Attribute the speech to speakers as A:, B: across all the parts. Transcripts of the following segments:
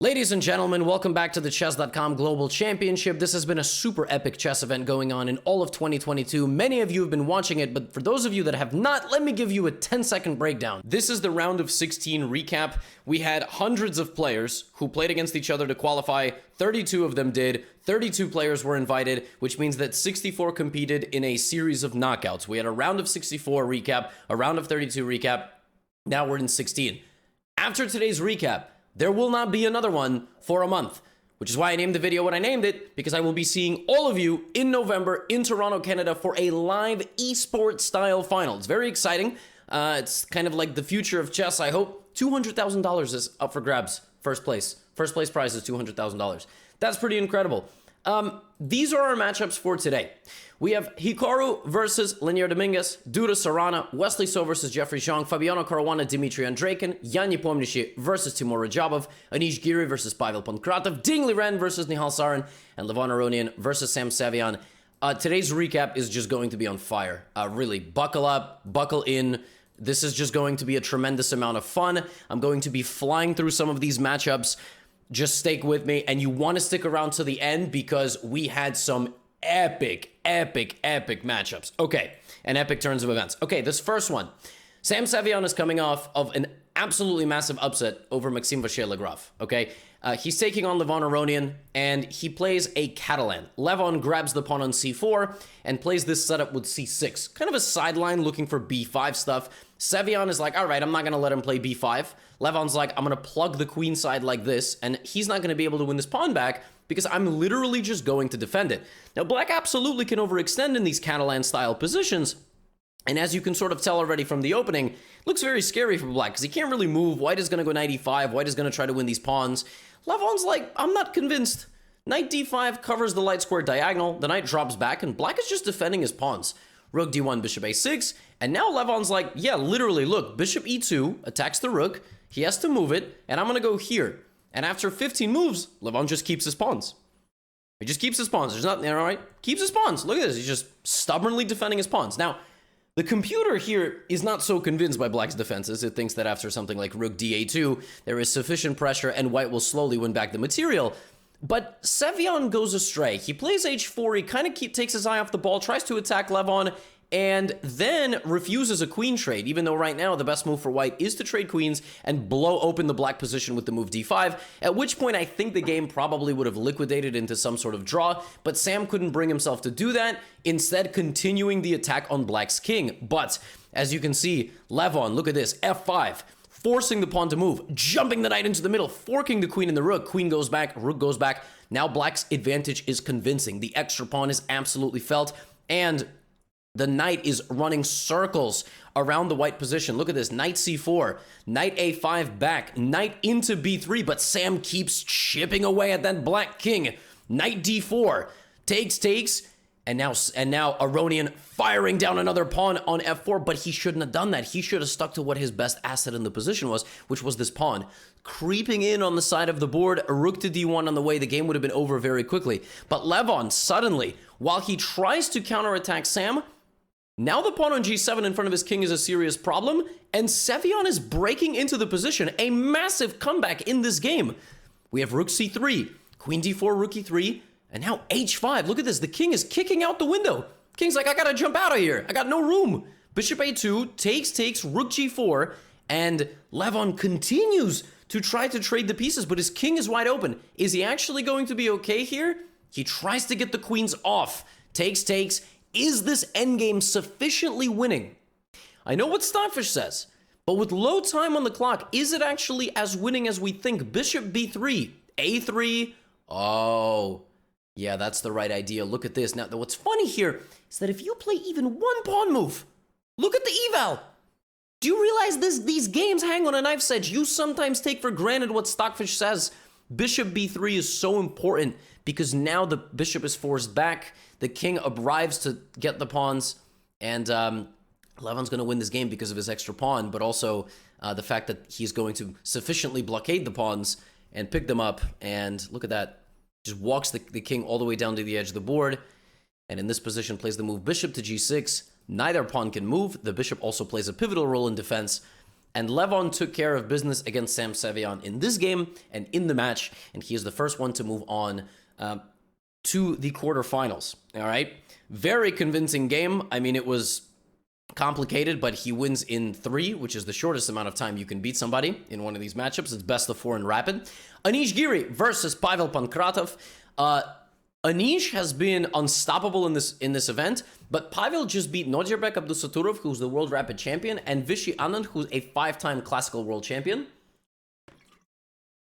A: Ladies and gentlemen, welcome back to the Chess.com Global Championship. This has been a super epic chess event going on in all of 2022. Many of you have been watching it, but for those of you that have not, let me give you a 10-second breakdown. This is the round of 16 recap. We had hundreds of players who played against each other to qualify. 32 of them did. 32 players were invited, which means that 64 competed in a series of knockouts. We had a round of 64 recap, a round of 32 recap. Now we're in 16. After today's recap, there will not be another one for a month, which is why I named the video what I named it, because I will be seeing all of you in November in Toronto, Canada for a live esports style final. It's very exciting. It's kind of like the future of chess, I hope. $200,000 is up for grabs. First place. First place prize is $200,000. That's pretty incredible. These are our matchups for today. We have Hikaru versus Dominguez, Duda Sarin, Wesley So versus Jeffrey Xiong, Fabiano Caruana, Dmitry Andreikin, Yan Nepomniachtchi versus Timur Radjabov, Anish Giri versus Pavel Pankratov, Liren versus Nihal Sarin, and Levon Aronian versus Sam Sevian. Today's recap is just going to be on fire. Really, buckle up, buckle in. This is just going to be a tremendous amount of fun. I'm going to be flying through some of these matchups. Just stick with me, and you want to stick around to the end because we had some epic matchups. Okay, and epic turns of events. Okay, this first one. Sam Sevian is coming off of an absolutely massive upset over Maxime Vachier-Lagrave, okay? He's taking on Levon Aronian, and he plays a Catalan. Levon grabs the pawn on c4 and plays this setup with c6. Kind of a sideline looking for b5 stuff. Sevian is like, all right, I'm not going to let him play b5. Levon's like, I'm going to plug the queen side like this, and he's not going to be able to win this pawn back because I'm literally just going to defend it. Now, black absolutely can overextend in these Catalan-style positions, and as you can sort of tell already from the opening, it looks very scary for black because he can't really move. White is going to go knight e5. White is going to try to win these pawns. Levon's like, I'm not convinced. Knight d5 covers the light square diagonal. The knight drops back, and black is just defending his pawns. Rook d1, bishop a6, and now Levon's like, yeah, literally, look, bishop e2 attacks the rook. He has to move it, and I'm going to go here. And after 15 moves, Levon just keeps his pawns. He just keeps his pawns. There's nothing there, all right? Keeps his pawns. Look at this. He's just stubbornly defending his pawns. Now, the computer here is not so convinced by black's defenses. It thinks that after something like rook da2, there is sufficient pressure and white will slowly win back the material. But Sevian goes astray. He plays h4. He kind of takes his eye off the ball, tries to attack Levon, and then refuses a queen trade, even though right now the best move for white is to trade queens and blow open the black position with the move d5, at which point I think the game probably would have liquidated into some sort of draw, but Sam couldn't bring himself to do that, instead continuing the attack on black's king. But, as you can see, Levon, look at this, f5, forcing the pawn to move, jumping the knight into the middle, forking the queen and the rook. Queen goes back, rook goes back. Now black's advantage is convincing. The extra pawn is absolutely felt, and the knight is running circles around the white position. Look at this, knight c4, knight a5 back, knight into b3, but Sam keeps chipping away at that black king. Knight d4, takes, and now Aronian firing down another pawn on f4, but he shouldn't have done that. He should have stuck to what his best asset in the position was, which was this pawn. Creeping in on the side of the board, a rook to d1 on the way, the game would have been over very quickly. But Levon, suddenly, while he tries to counterattack Sam, now the pawn on g7 in front of his king is a serious problem, and Sevian is breaking into the position. A massive comeback in this game. We have rook c3, queen d4, rook e3, and now h5. Look at this. The king is kicking out the window. King's like, I gotta jump out of here. I got no room. Bishop a2, takes, rook g4, and Levon continues to try to trade the pieces, but his king is wide open. Is he actually going to be okay here? He tries to get the queens off. Takes. Is this endgame sufficiently winning? I know what Stockfish says, but with low time on the clock, is it actually as winning as we think? Bishop b3, a3. Oh, yeah, that's the right idea. Look at this. Now, what's funny here is that if you play even one pawn move, look at the eval. Do you realize these games hang on a knife's edge? You sometimes take for granted what Stockfish says. Bishop b3 is so important because now the bishop is forced back. The king arrives to get the pawns, and Levon's going to win this game because of his extra pawn, but also the fact that he's going to sufficiently blockade the pawns and pick them up. And look at that. Just walks the king all the way down to the edge of the board, and in this position plays the move bishop to g6. Neither pawn can move. The bishop also plays a pivotal role in defense. And Levon took care of business against Sam Sevian in this game and in the match, and he is the first one to move on to the quarterfinals. All right? Very convincing game. I mean, it was complicated, but he wins in 3, which is the shortest amount of time you can beat somebody in one of these matchups. It's best of 4 in rapid. Anish Giri versus Pavel Pankratov. Anish has been unstoppable in this event, but Pavel just beat Nodirbek Abdusaturov, who's the world rapid champion, and Vishy Anand, who's a 5-time classical world champion.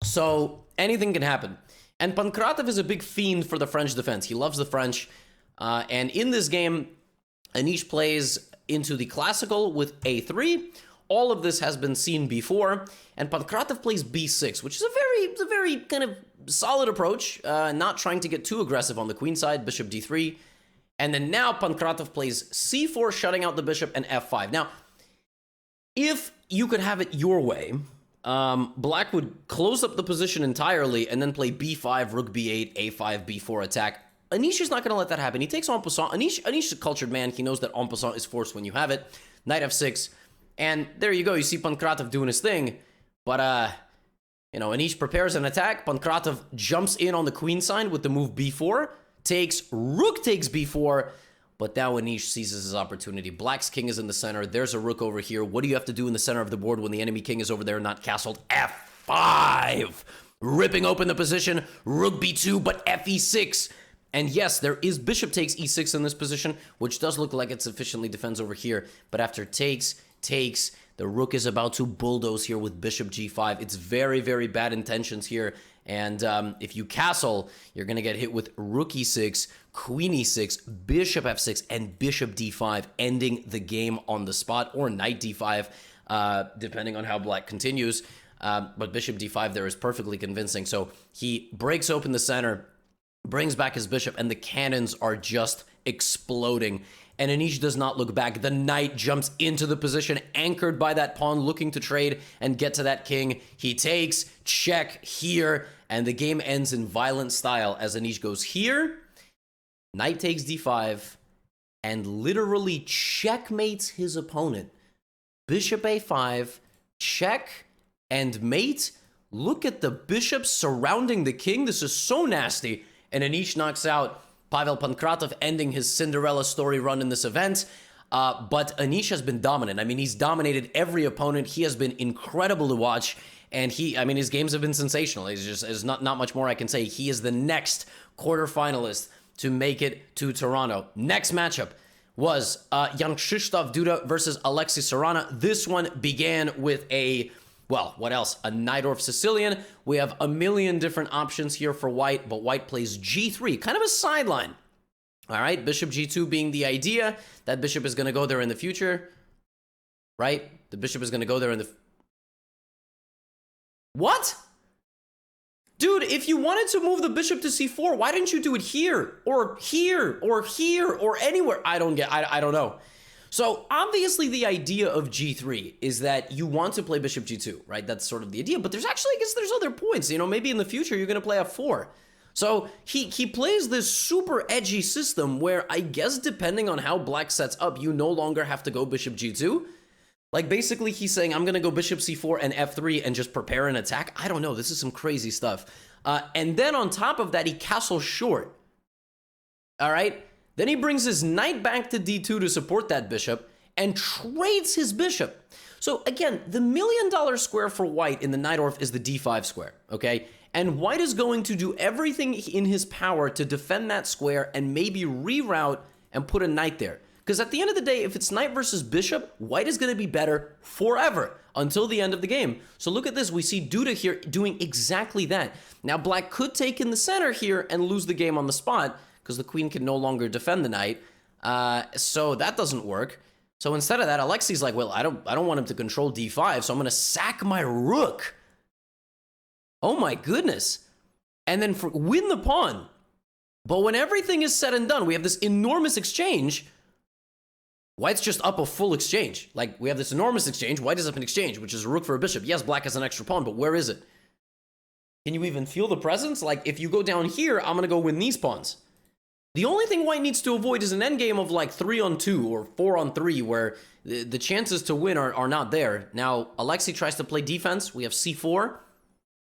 A: So anything can happen. And Pankratov is a big fiend for the French defense. He loves the French. And in this game, Anish plays into the classical with a3. All of this has been seen before, and Pankratov plays b6, which is a very kind of solid approach, not trying to get too aggressive on the queen side, bishop d3. And then now Pankratov plays c4, shutting out the bishop, and f5. Now, if you could have it your way, Black would close up the position entirely and then play b5, rook b8, a5, b4 attack. Anish is not going to let that happen. He takes en passant. Anish is a cultured man. He knows that en passant is forced when you have it. Knight f6. And there you go. You see Pankratov doing his thing. But, you know, Anish prepares an attack. Pankratov jumps in on the queen side with the move b4. Rook takes b4. But now Anish seizes his opportunity. Black's king is in the center. There's a rook over here. What do you have to do in the center of the board when the enemy king is over there not castled? f5. Ripping open the position. Rook b2, but fe6. And yes, there is bishop takes e6 in this position, which does look like it sufficiently defends over here. But after takes, the rook is about to bulldoze here with bishop g5. It's very, very bad intentions here. And if you castle, you're going to get hit with rook e6, queen e6, bishop f6, and bishop d5, ending the game on the spot, or knight d5, depending on how Black continues. But bishop d5 there is perfectly convincing. So he breaks open the center, brings back his bishop, and the cannons are just exploding. And Anish does not look back. The knight jumps into the position, anchored by that pawn, looking to trade and get to that king. He takes, check here, and the game ends in violent style as Anish goes here, knight takes d5, and literally checkmates his opponent. Bishop a5, check, and mate. Look at the bishops surrounding the king. This is so nasty. And Anish knocks out Pavel Pankratov, ending his Cinderella story run in this event. But Anish has been dominant. I mean, he's dominated every opponent. He has been incredible to watch. And his games have been sensational. There's not much more I can say. He is the next quarterfinalist to make it to Toronto. Next matchup was Jan Krzysztof Duda versus Alexei Sarana. This one began with well, what else? A Najdorf Sicilian. We have a million different options here for white, but white plays g3, kind of a sideline. All right, bishop g2 being the idea. That bishop is going to go there in the future, right? The bishop is going to go there in the... What? Dude, if you wanted to move the bishop to c4, why didn't you do it here, or here, or here, or anywhere? I don't know. So obviously the idea of g3 is that you want to play bishop g2, right? That's sort of the idea, but there's actually, I guess there's other points. You know, maybe in the future you're going to play f4. So he plays this super edgy system where I guess depending on how Black sets up, you no longer have to go bishop g2. Like basically he's saying, I'm going to go bishop c4 and f3 and just prepare an attack. I don't know. This is some crazy stuff. And then on top of that, he castles short. All right. Then he brings his knight back to d2 to support that bishop and trades his bishop. So again, the $1 million square for white in the Najdorf is the d5 square, okay? And white is going to do everything in his power to defend that square and maybe reroute and put a knight there. Because at the end of the day, if it's knight versus bishop, white is going to be better forever until the end of the game. So look at this. We see Duda here doing exactly that. Now, Black could take in the center here and lose the game on the spot, because the queen can no longer defend the knight. So that doesn't work. So instead of that, Alexei's like, well, I don't want him to control d5, so I'm going to sack my rook. Oh my goodness. And then win the pawn. But when everything is said and done, we have this enormous exchange. White's just up a full exchange. Like, we have this enormous exchange. White is up an exchange, which is a rook for a bishop. Yes, Black has an extra pawn, but where is it? Can you even feel the presence? Like, if you go down here, I'm going to go win these pawns. The only thing white needs to avoid is an endgame of like 3-on-2 or 4-on-3 where the chances to win are not there. Now, Alexei tries to play defense. We have c4,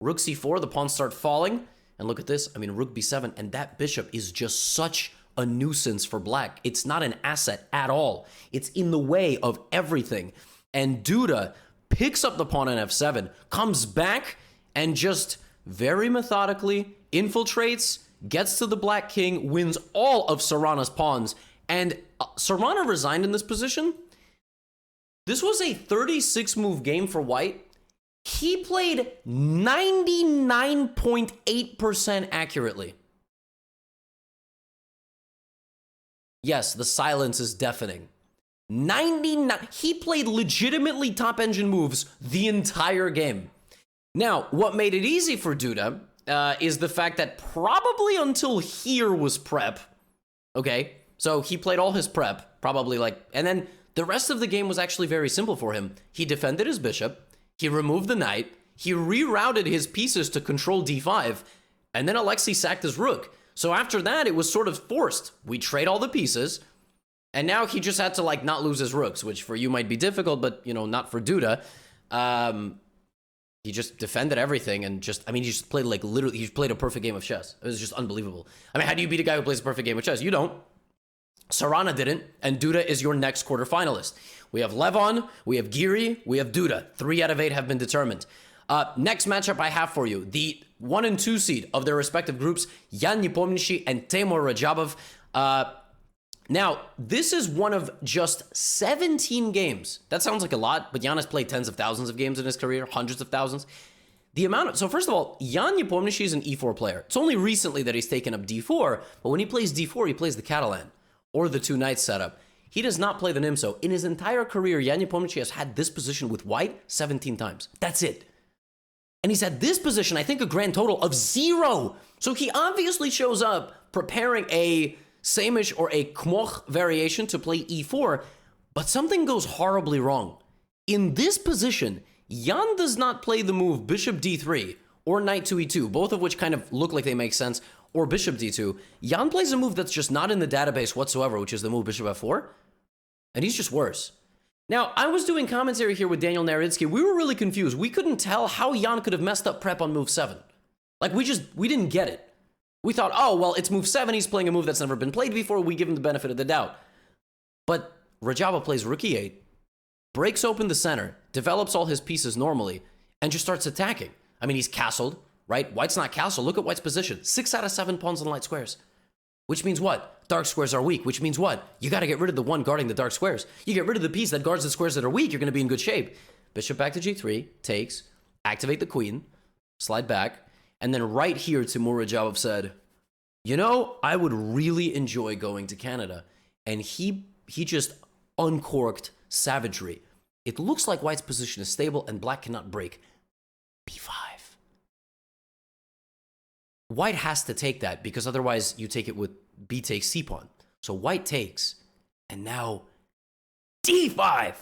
A: rook c4, the pawns start falling. And look at this, I mean, rook b7, and that bishop is just such a nuisance for black. It's not an asset at all. It's in the way of everything. And Duda picks up the pawn on f7, comes back, and just very methodically infiltrates, gets to the black king, wins all of Sarana's pawns, and Sarana resigned in this position. This was a 36-move game for white. He played 99.8% accurately. Yes, the silence is deafening. 99. He played legitimately top-engine moves the entire game. Now, what made it easy for Duda is the fact that probably until here was prep. Okay, so he played all his prep, probably and then the rest of the game was actually very simple for him. He defended his bishop, he removed the knight, he rerouted his pieces to control d5, and then Alexei sacked his rook. So after that, it was sort of forced. We trade all the pieces, and now he just had to not lose his rooks, which for you might be difficult, but not for Duda. He just defended everything and he just played literally, he played a perfect game of chess. It was just unbelievable. I mean, how do you beat a guy who plays a perfect game of chess? You don't. Sarana didn't, and Duda is your next quarterfinalist. We have Levon, we have Giri, we have Duda. 3 out of 8 have been determined. Next matchup I have for you, the 1 and 2 seed of their respective groups, Jan Nepomniachtchi and Timur Radjabov. Now, this is one of just 17 games. That sounds like a lot, but Jan has played tens of thousands of games in his career, hundreds of thousands. So first of all, Jan Nepomniachtchi is an e4 player. It's only recently that he's taken up d4, but when he plays d4, he plays the Catalan, or the 2 knights setup. He does not play the Nimso. In his entire career, Jan Nepomniachtchi has had this position with white 17 times. That's it. And he's had this position, I think, a grand total of 0. So he obviously shows up preparing a Samish or a Kmoch variation to play e4, but something goes horribly wrong. In this position, Jan does not play the move bishop d3 or knight to e2, both of which kind of look like they make sense, or bishop d2. Jan plays a move that's just not in the database whatsoever, which is the move bishop f4, and he's just worse. Now, I was doing commentary here with Daniel Naritsky. We were really confused. We couldn't tell how Jan could have messed up prep on move 7. We didn't get it. We thought, oh, well, it's move 7. He's playing a move that's never been played before. We give him the benefit of the doubt. But Radjabov plays rook e8, breaks open the center, develops all his pieces normally, and just starts attacking. I mean, he's castled, right? White's not castled. Look at white's position. 6 out of 7 pawns on light squares. Which means what? Dark squares are weak. Which means what? You got to get rid of the one guarding the dark squares. You get rid of the piece that guards the squares that are weak, you're going to be in good shape. Bishop back to g3, takes, activate the queen, slide back, and then right here, Timur Radjabov said, I would really enjoy going to Canada. And he just uncorked savagery. It looks like white's position is stable and black cannot break. b5. White has to take that because otherwise you take it with b takes c pawn. So white takes, and now d5.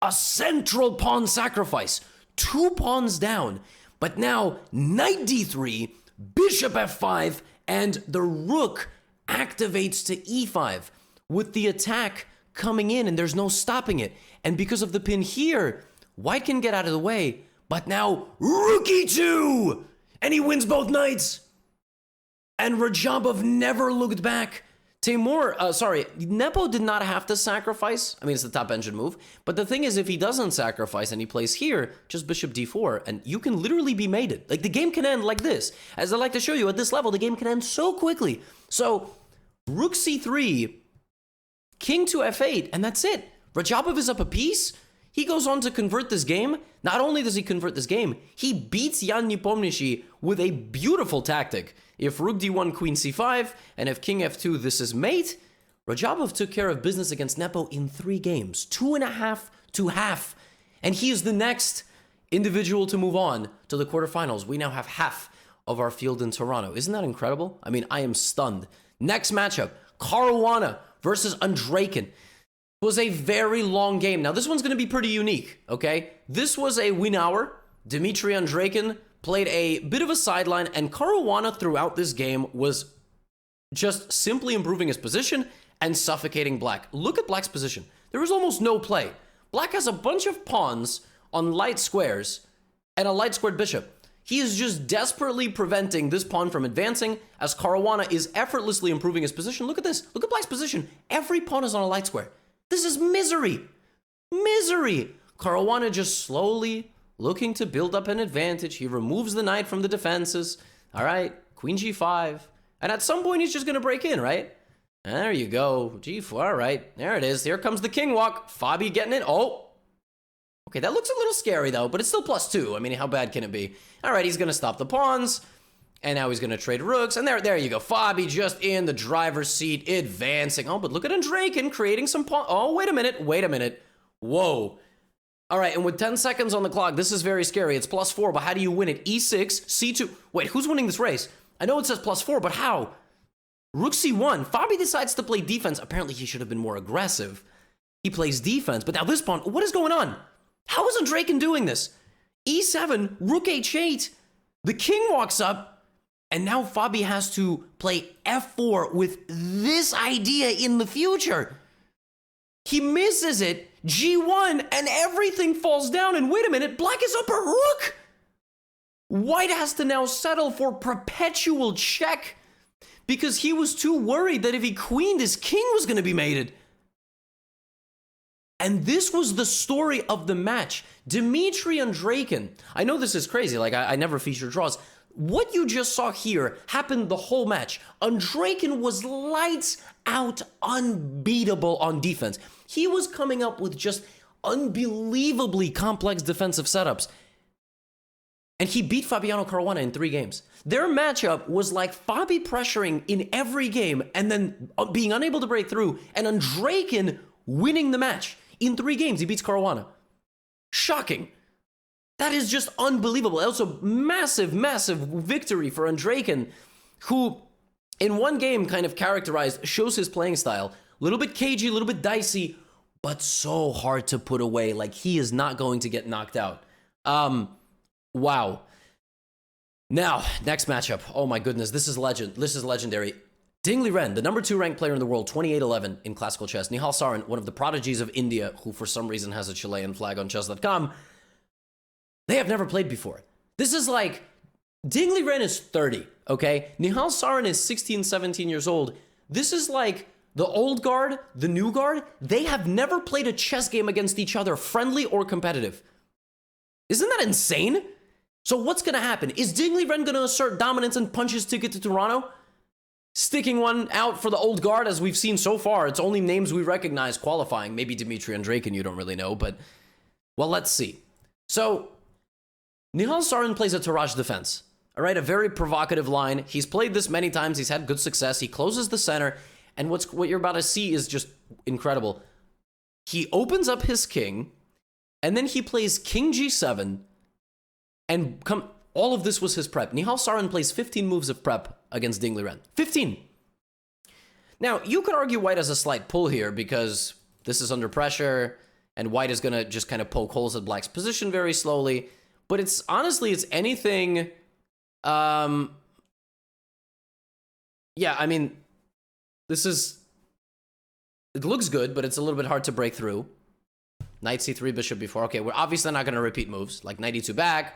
A: A central pawn sacrifice. 2 pawns down. But now, knight d3, bishop f5, and the rook activates to e5 with the attack coming in, and there's no stopping it. And because of the pin here, white can get out of the way, but now rook e2! And he wins both knights! And Radjabov never looked back. Nepo did not have to sacrifice. I mean, it's the top engine move. But the thing is, if he doesn't sacrifice and he plays here, just bishop d4, and you can literally be mated. The game can end like this. As I like to show you, at this level, the game can end so quickly. So, rook c3, king to f8, and that's it. Radjabov is up a piece. He goes on to convert this game. Not only does he convert this game, he beats Jan Nepomniachtchi with a beautiful tactic. If rook d1, queen c5, and if king f2, this is mate, Radjabov took care of business against Nepo in 3 games. 2.5 to half. And he is the next individual to move on to the quarterfinals. We now have half of our field in Toronto. Isn't that incredible? I mean, I am stunned. Next matchup, Caruana versus Andreikin. It was a very long game. Now, this one's going to be pretty unique, okay? This was a win hour. Dmitry Andreikin played a bit of a sideline, and Caruana throughout this game was just simply improving his position and suffocating black. Look at black's position. There is almost no play. Black has a bunch of pawns on light squares and a light squared bishop. He is just desperately preventing this pawn from advancing as Caruana is effortlessly improving his position. Look at this. Look at black's position. Every pawn is on a light square. This is misery. Misery. Caruana just slowly looking to build up an advantage. He removes the knight from the defenses. All right, queen g5. And at some point, he's just going to break in, right? And there you go. g4, all right. There it is. Here comes the king walk. Fabi getting it. Oh. Okay, that looks a little scary, though, but it's still +2. I mean, how bad can it be? All right, he's going to stop the pawns. And now he's going to trade rooks. And there you go. Fabi just in the driver's seat, advancing. Oh, but look at Andreikin creating some pawn. Oh, wait a minute. Wait a minute. Whoa. All right, and with 10 seconds on the clock, this is very scary. It's +4, but how do you win it? e6, c2. Wait, who's winning this race? I know it says +4, but how? Rook c1. Fabi decides to play defense. Apparently, he should have been more aggressive. He plays defense, but now this pawn, what is going on? How is Andreikin doing this? e7, rook h8. The king walks up, and now Fabi has to play f4 with this idea in the future. He misses it, g1, and everything falls down. And wait a minute, black is up a rook. White has to now settle for perpetual check because he was too worried that if he queened, his king was going to be mated. And this was the story of the match. Dmitry Andreikin. I know this is crazy. Like, I never feature draws. What you just saw here happened the whole match. Andreikin was lights out, unbeatable on defense. He was coming up with just unbelievably complex defensive setups. And he beat Fabiano Caruana in 3 games. Their matchup was like Fabi pressuring in every game and then being unable to break through, and Andreikin winning the match. In 3 games, he beats Caruana. Shocking. That is just unbelievable. Also, massive, massive victory for Andreikin, who in one game kind of shows his playing style. A little bit cagey, a little bit dicey, but so hard to put away. Like, he is not going to get knocked out. Wow. Now, next matchup. Oh my goodness, this is legend. This is legendary. Ding Liren, the number 2 ranked player in the world, 28-11 in classical chess. Nihal Sarin, one of the prodigies of India, who for some reason has a Chilean flag on chess.com. They have never played before. This is like, Ding Liren is 30, okay? Nihal Sarin is 16, 17 years old. This is like the old guard, the new guard. They have never played a chess game against each other, friendly or competitive. Isn't that insane? So what's going to happen? Is Ding Liren going to assert dominance and punch his ticket to Toronto? Sticking one out for the old guard, as we've seen so far. It's only names we recognize qualifying. Maybe Dmitry Andreikin, you don't really know, but, well, let's see. So, Nihal Sarin plays a Taraj defense. All right, a very provocative line. He's played this many times. He's had good success. He closes the center, and what you're about to see is just incredible. He opens up his king, and then he plays king g7, and all of this was his prep. Nihal Sarin plays 15 moves of prep against Ding Liren. 15! Now, you could argue White has a slight pull here because this is under pressure, and White is going to just kind of poke holes at Black's position very slowly. But it's honestly, it's anything... yeah, I mean, this is... It looks good, but it's a little bit hard to break through. Knight c3, bishop b4. Okay, we're obviously not going to repeat moves, like knight e2 back.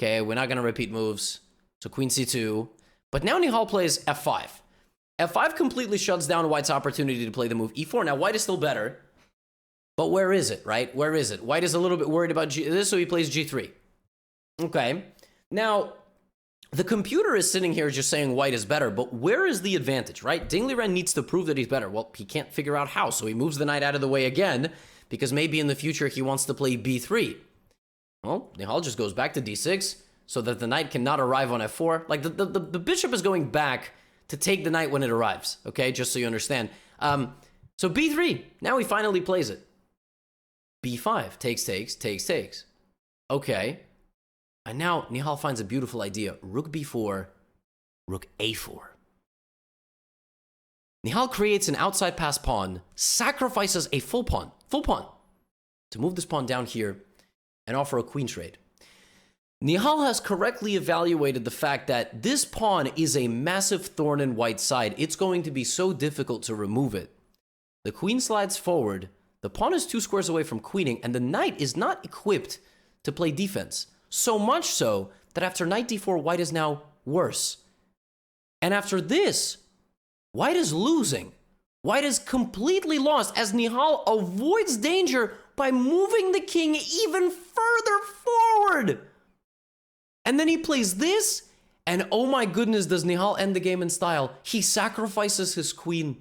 A: Okay, we're not going to repeat moves. So queen c2. But now Nihal plays f5. f5 completely shuts down White's opportunity to play the move e4. Now, White is still better. But where is it, right? Where is it? White is a little bit worried about this, so he plays g3. Okay. Now, the computer is sitting here just saying White is better, but where is the advantage, right? Ding Liren needs to prove that he's better. Well, he can't figure out how, so he moves the knight out of the way again, because maybe in the future he wants to play b3. Well, Nihal just goes back to d6, so that the knight cannot arrive on f4. Like, the bishop is going back to take the knight when it arrives, okay? Just so you understand. So b3, now he finally plays it. b5, takes. Okay. And now Nihal finds a beautiful idea. Rook b4, rook a4. Nihal creates an outside pass pawn, sacrifices a full pawn, to move this pawn down here and offer a queen trade. Nihal has correctly evaluated the fact that this pawn is a massive thorn in white's side. It's going to be so difficult to remove it. The queen slides forward. The pawn is 2 squares away from queening, and the knight is not equipped to play defense. So much so that after knight d4, white is now worse. And after this, white is losing. White is completely lost as Nihal avoids danger by moving the king even further forward. And then he plays this, and oh my goodness, does Nihal end the game in style. He sacrifices his queen.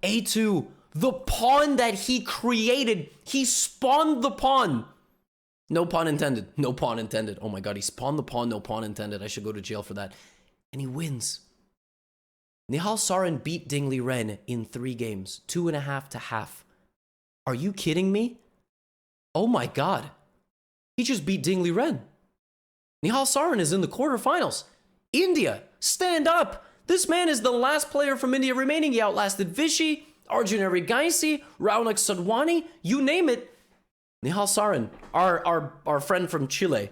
A: A2, the pawn that he created. He spawned the pawn. No pawn intended. No pawn intended. Oh my god, he spawned the pawn, no pawn intended. I should go to jail for that. And he wins. Nihal Sarin beat Ding Liren in 3 games, 2.5 to half. Are you kidding me? Oh my god. He just beat Ding Liren. Nihal Sarin is in the quarterfinals. India, stand up. This man is the last player from India remaining. He outlasted Vishy, Arjun Erigaisi, Raunak Sadwani, you name it. Nihal Sarin, our friend from Chile,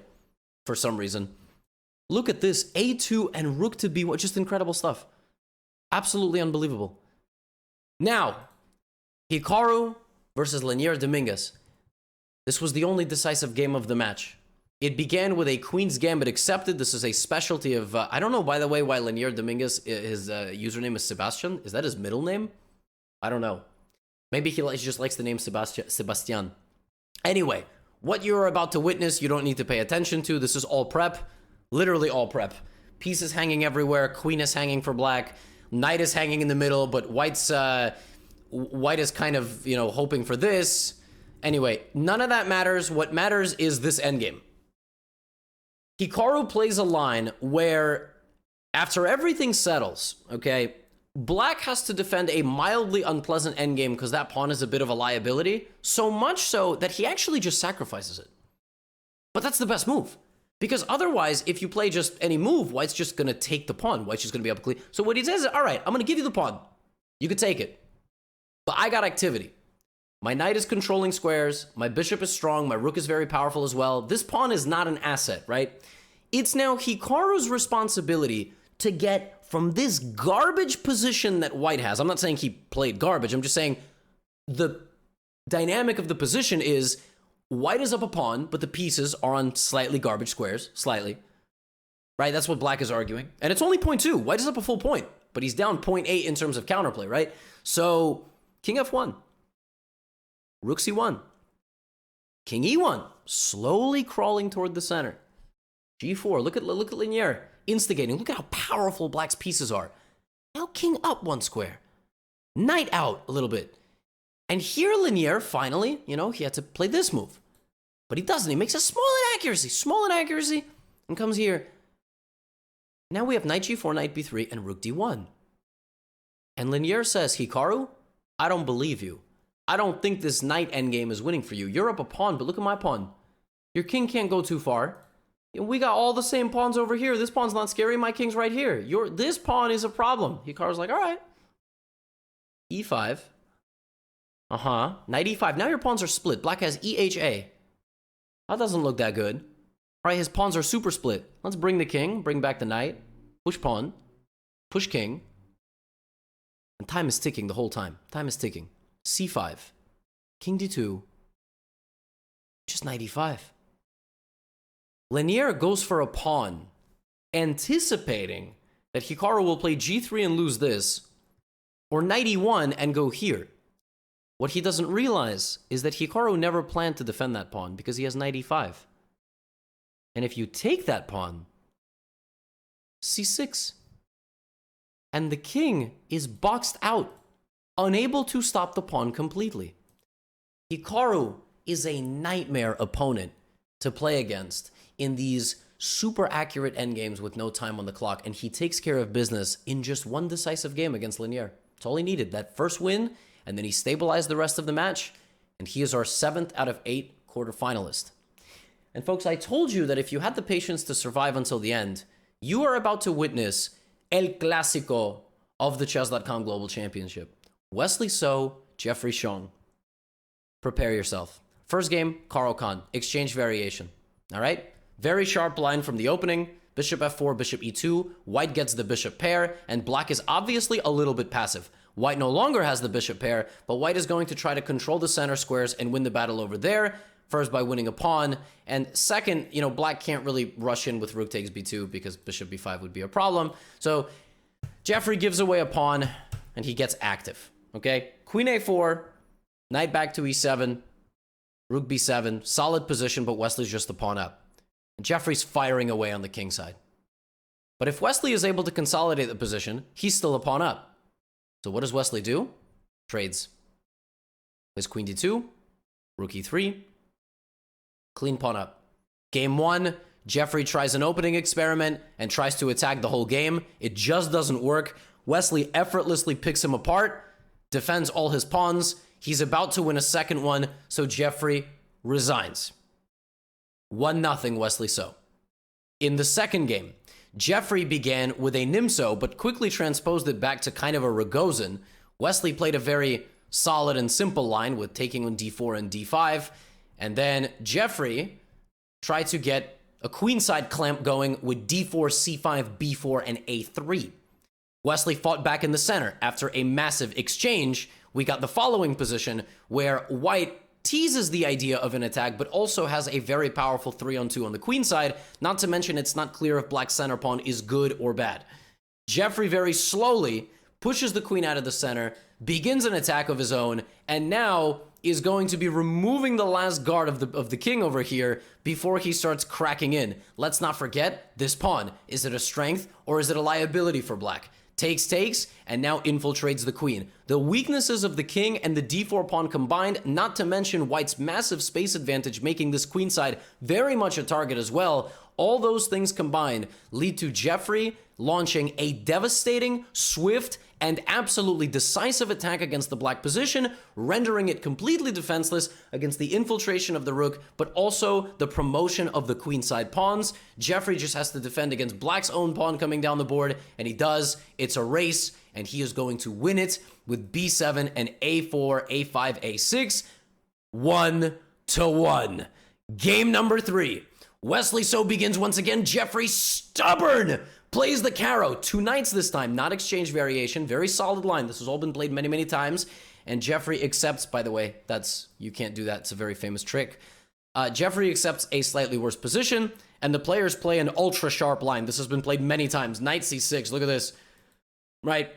A: for some reason. Look at this, A2 and Rook to B1, just incredible stuff. Absolutely unbelievable. Now, Hikaru versus Linier Dominguez. This was the only decisive game of the match. It began with a Queen's Gambit accepted. This is a specialty of, I don't know, by the way, why Linier Dominguez, his username is Sebastian. Is that his middle name? I don't know. Maybe he just likes the name Sebastian. Anyway, what you're about to witness, you don't need to pay attention to. This is all prep. Literally all prep. Pieces hanging everywhere. Queen is hanging for black. Knight is hanging in the middle, but white is kind of, you know, hoping for this. Anyway, none of that matters. What matters is this endgame. Hikaru plays a line where, after everything settles, okay, black has to defend a mildly unpleasant endgame because that pawn is a bit of a liability, so much so that he actually just sacrifices it. But that's the best move. Because otherwise, if you play just any move, white's just going to take the pawn. White's just going to be able to clear. So what he says is, all right, I'm going to give you the pawn. You can take it. But I got activity. My knight is controlling squares. My bishop is strong. My rook is very powerful as well. This pawn is not an asset, right? It's now Hikaru's responsibility to get from this garbage position that white has. I'm not saying he played garbage. I'm just saying the dynamic of the position is white is up a pawn, but the pieces are on slightly garbage squares. Slightly. Right? That's what black is arguing. And it's only 0.2. White is up a full point, but he's down 0.8 in terms of counterplay, right? So, king f1. Rook c1. King e1. Slowly crawling toward the center. g4. Look at Linier. Instigating. Look at how powerful black's pieces are. Now king up 1 square. Knight out a little bit. And here Linier, finally, you know, he had to play this move. But he doesn't. He makes a small inaccuracy, and comes here. Now we have knight g4, knight b3, and rook d1. And Linier says, Hikaru, I don't believe you. I don't think this knight endgame is winning for you. You're up a pawn, but look at my pawn. Your king can't go too far. We got all the same pawns over here. This pawn's not scary. My king's right here. This pawn is a problem. Hikaru's like, all right. e5. Knight e5. Now your pawns are split. Black has eha. That doesn't look that good. All right, his pawns are super split. Let's bring the king. Bring back the knight. Push pawn. Push king. And time is ticking the whole time. Time is ticking. c5. King d2. Just knight e5. Linier goes for a pawn, anticipating that Hikaru will play g3 and lose this, or knight e1 and go here. What he doesn't realize is that Hikaru never planned to defend that pawn because he has knight e5. And if you take that pawn, c6. And the king is boxed out, unable to stop the pawn completely. Hikaru is a nightmare opponent to play against in these super accurate endgames with no time on the clock, and he takes care of business in just one decisive game against Linier. That's all he needed, that first win, and then he stabilized the rest of the match, and he is our 7th out of 8 quarterfinalist. And folks, I told you that if you had the patience to survive until the end, you are about to witness El Clásico of the Chess.com Global Championship. Wesley So, Jeffrey Xiong. Prepare yourself. First game, Caro Kann, exchange variation. All right? Very sharp line from the opening. Bishop f4, bishop e2. White gets the bishop pair, and black is obviously a little bit passive. White no longer has the bishop pair, but white is going to try to control the center squares and win the battle over there. First, by winning a pawn, and second, black can't really rush in with rook takes b2 because bishop b5 would be a problem. So Jeffrey gives away a pawn, and he gets active, okay? Queen a4, knight back to e7, rook b7, solid position, but Wesley's just the pawn up. And Jeffrey's firing away on the king side. But if Wesley is able to consolidate the position, he's still a pawn up. So what does Wesley do? Trades. Plays queen d2, rook e3, clean pawn up. Game 1, Jeffrey tries an opening experiment and tries to attack the whole game. It just doesn't work. Wesley effortlessly picks him apart, defends all his pawns. He's about to win a second one, so Jeffrey resigns. 1-0 Wesley So. In the second game, Jeffrey began with a Nimso, but quickly transposed it back to kind of a Rogozin. Wesley played a very solid and simple line with taking on d4 and d5, and then Jeffrey tried to get a queenside clamp going with d4, c5, b4, and a3. Wesley fought back in the center. After a massive exchange, we got the following position where white teases the idea of an attack, but also has a very powerful 3-on-2 on the queen side, not to mention it's not clear if black's center pawn is good or bad. Jeffrey very slowly pushes the queen out of the center, begins an attack of his own, and now is going to be removing the last guard of the king over here before he starts cracking in. Let's not forget this pawn. Is it a strength or is it a liability for black? Takes, and now infiltrates the queen. The weaknesses of the king and the d4 pawn combined, not to mention white's massive space advantage, making this queenside very much a target as well. All those things combined lead to Jeffrey launching a devastating, swift, and absolutely decisive attack against the black position, rendering it completely defenseless against the infiltration of the rook, but also the promotion of the queenside pawns. Jeffrey just has to defend against black's own pawn coming down the board, and he does. It's a race, and he is going to win it with b7 and a4, a5, a6, 1-1. Game number 3. Wesley So begins once again. Jeffrey stubborn plays the Caro. 2 knights this time, not exchange variation. Very solid line. This has all been played many, many times. And Jeffrey accepts, by the way, you can't do that. It's a very famous trick. Jeffrey accepts a slightly worse position, and the players play an ultra sharp line. This has been played many times. Knight c6, look at this. Right?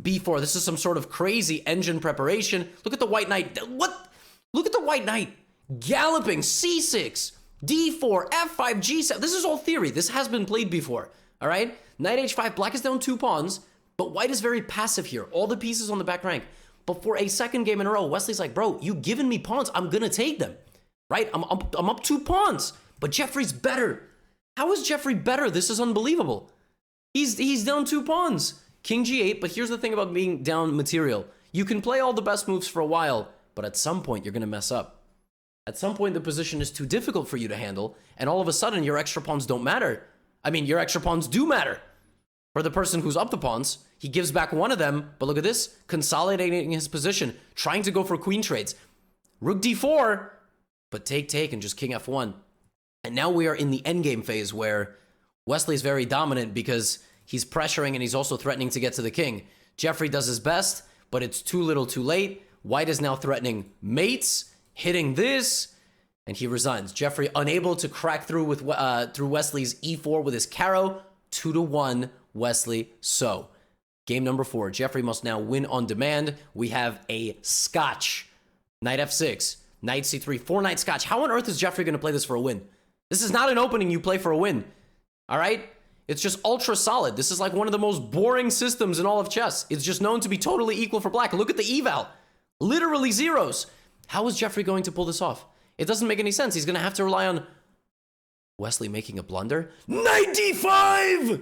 A: b4, this is some sort of crazy engine preparation. Look at the white knight. What? Look at the white knight galloping c6. d4, f5, g7. This is all theory. This has been played before, all right? Knight h5, black is down 2 pawns, but white is very passive here. All the pieces on the back rank. But for a second game in a row, Wesley's like, bro, you giving me pawns, I'm gonna take them, right? I'm up 2 pawns, but Jeffrey's better. How is Jeffrey better? This is unbelievable. He's down 2 pawns. King g8, but here's the thing about being down material. You can play all the best moves for a while, but at some point you're gonna mess up. At some point, the position is too difficult for you to handle, and all of a sudden, your extra pawns don't matter. I mean, your extra pawns do matter. For the person who's up the pawns, he gives back one of them, but look at this, consolidating his position, trying to go for queen trades. Rook d4, but take, and just king f1. And now we are in the endgame phase where Wesley's very dominant because he's pressuring and he's also threatening to get to the king. Jeffrey does his best, but it's too little too late. White is now threatening mates, hitting this, and he resigns. Jeffrey unable to crack through with through Wesley's e4 with his Caro. 2-1 Wesley So. Game number 4. Jeffrey must now win on demand. We have a scotch. Knight f6, knight c3, 4-knight scotch. How on earth is Jeffrey going to play this for a win? This is not an opening you play for a win. All right? It's just ultra solid. This is like one of the most boring systems in all of chess. It's just known to be totally equal for black. Look at the eval. Literally zeros. How is Jeffrey going to pull this off? It doesn't make any sense. He's going to have to rely on Wesley making a blunder. Knight d5!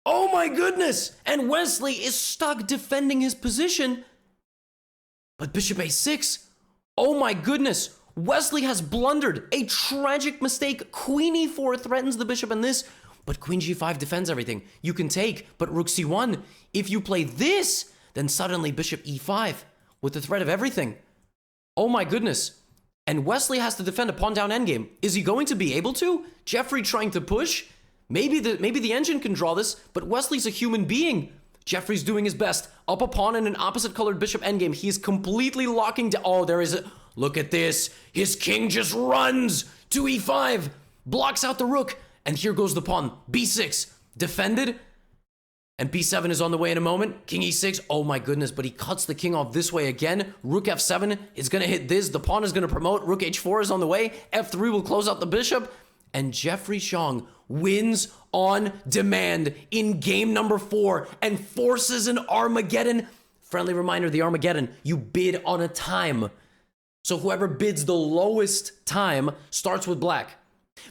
A: Oh my goodness! And Wesley is stuck defending his position. But bishop a6. Oh my goodness! Wesley has blundered. A tragic mistake. Queen e4 threatens the bishop in this, but queen g5 defends everything. You can take, but rook c1. If you play this, then suddenly bishop e5 with the threat of everything. Oh my goodness. and Wesley has to defend a pawn down endgame. Is he going to be able to? Jeffrey trying to push? Maybe the engine can draw this, but Wesley's a human being. Jeffrey's doing his best. Up a pawn in an opposite colored bishop endgame. He's completely locking down. Oh, there is a... Look at this. His king just runs to e5. Blocks out the rook. And here goes the pawn. b6. Defended. And b7 is on the way in a moment. King e6. Oh my goodness, but he cuts the king off this way again. Rook f7 is going to hit this. The pawn is going to promote. Rook h4 is on the way. f3 will close out the bishop. And Jeffrey Xiong wins on demand in game number 4 and forces an Armageddon. Friendly reminder, the Armageddon, you bid on a time. So whoever bids the lowest time starts with black.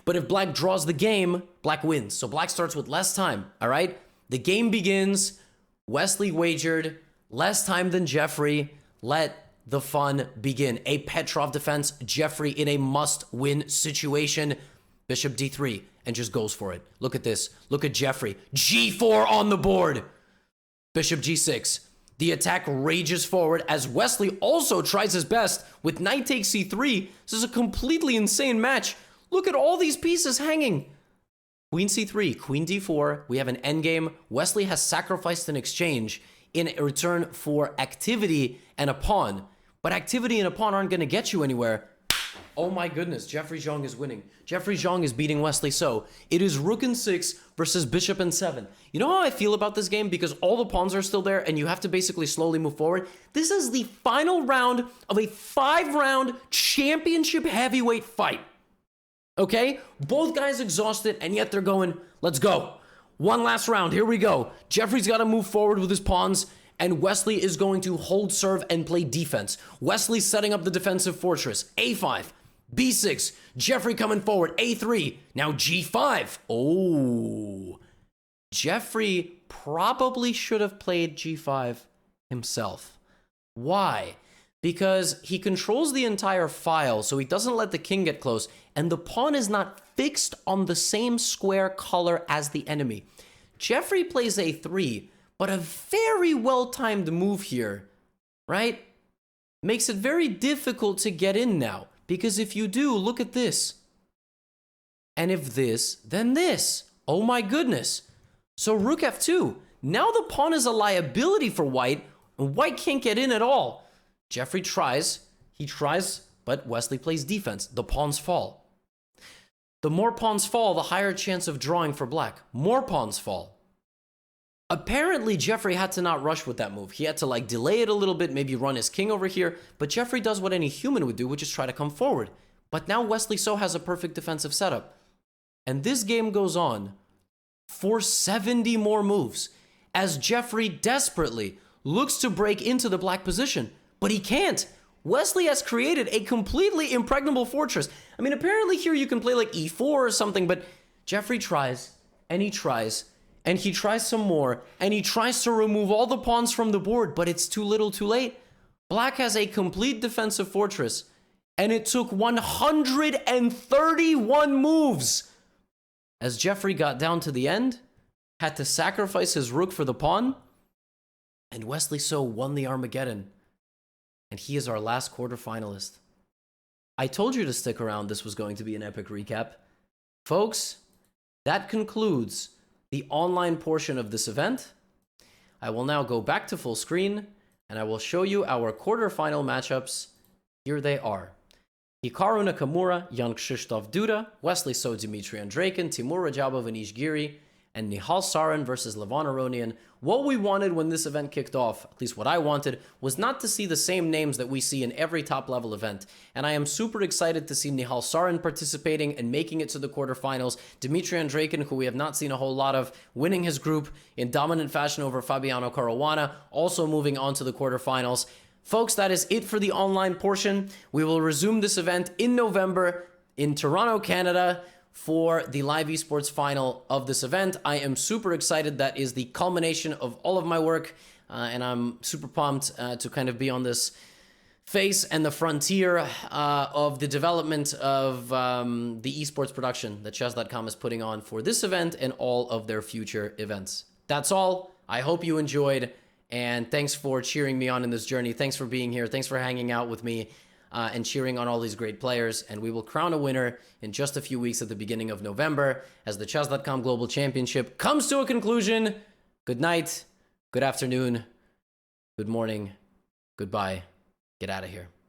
A: But if black draws the game, black wins. So black starts with less time, all right? The game begins. Wesley wagered less time than Jeffrey. Let the fun begin. A Petrov defense, Jeffrey in a must-win situation. Bishop d3 and just goes for it. Look at this. Look at Jeffrey. g4 on the board. Bishop g6. The attack rages forward as Wesley also tries his best with knight takes c3. This is a completely insane match. Look at all these pieces hanging. Queen c3, queen d4. We have an endgame. Wesley has sacrificed an exchange in return for activity and a pawn. But activity and a pawn aren't going to get you anywhere. Oh my goodness, Jeffrey Xiong is winning. Jeffrey Xiong is beating Wesley So. It is rook and 6 versus bishop and 7. You know how I feel about this game? Because all the pawns are still there and you have to basically slowly move forward. This is the final round of a 5-round championship heavyweight fight. Okay? Both guys exhausted and yet they're going, let's go. One last round, here we go. Jeffrey's got to move forward with his pawns. And Wesley is going to hold serve and play defense. Wesley's setting up the defensive fortress. a5, b6, Jeffrey coming forward, a3, now g5. Oh, Jeffrey probably should have played g5 himself. Why? Because he controls the entire file, so he doesn't let the king get close, and the pawn is not fixed on the same square color as the enemy. Jeffrey plays a3, but a very well-timed move here, right? Makes it very difficult to get in now. Because if you do, look at this. And if this, then this. Oh my goodness. So rook f2. Now the pawn is a liability for white, and white can't get in at all. Jeffrey tries. He tries, but Wesley plays defense. The pawns fall. The more pawns fall, the higher chance of drawing for black. More pawns fall. Apparently, Jeffrey had to not rush with that move. He had to like delay it a little bit, maybe run his king over here. But Jeffrey does what any human would do, which is try to come forward. But now Wesley So has a perfect defensive setup. And this game goes on for 70 more moves as Jeffrey desperately looks to break into the black position. But he can't. Wesley has created a completely impregnable fortress. I mean, apparently here you can play like e4 or something, but Jeffrey tries and he tries. And he tries some more, and he tries to remove all the pawns from the board, but it's too little too late. Black has a complete defensive fortress, and it took 131 moves. As Jeffrey got down to the end, had to sacrifice his rook for the pawn, and Wesley So won the Armageddon. And he is our last quarterfinalist. I told you to stick around. This was going to be an epic recap. Folks, that concludes the online portion of this event. I will now go back to full screen and I will show you our quarterfinal matchups. Here they are. Hikaru Nakamura, Jan Krzysztof Duda, Wesley So, Dmitry Andreikin, Timur Radjabov, and Giri, and Nihal Sarin versus Levon Aronian. What we wanted when this event kicked off, at least what I wanted, was not to see the same names that we see in every top-level event. And I am super excited to see Nihal Sarin participating and making it to the quarterfinals. Dmitry Andreikin, who we have not seen a whole lot of, winning his group in dominant fashion over Fabiano Caruana, also moving on to the quarterfinals. Folks, that is it for the online portion. We will resume this event in November in Toronto, Canada, for the live esports final of this event. I am super excited. That is the culmination of all of my work, and I'm super pumped to kind of be on this face and the frontier of the development of the esports production that chess.com is putting on for this event and all of their future events. That's all. I hope you enjoyed, and thanks for cheering me on in this journey. Thanks for being here. Thanks for hanging out with me. and cheering on all these great players. And we will crown a winner in just a few weeks at the beginning of November as the Chess.com Global Championship comes to a conclusion. Good night, good afternoon, good morning, goodbye. Get out of here.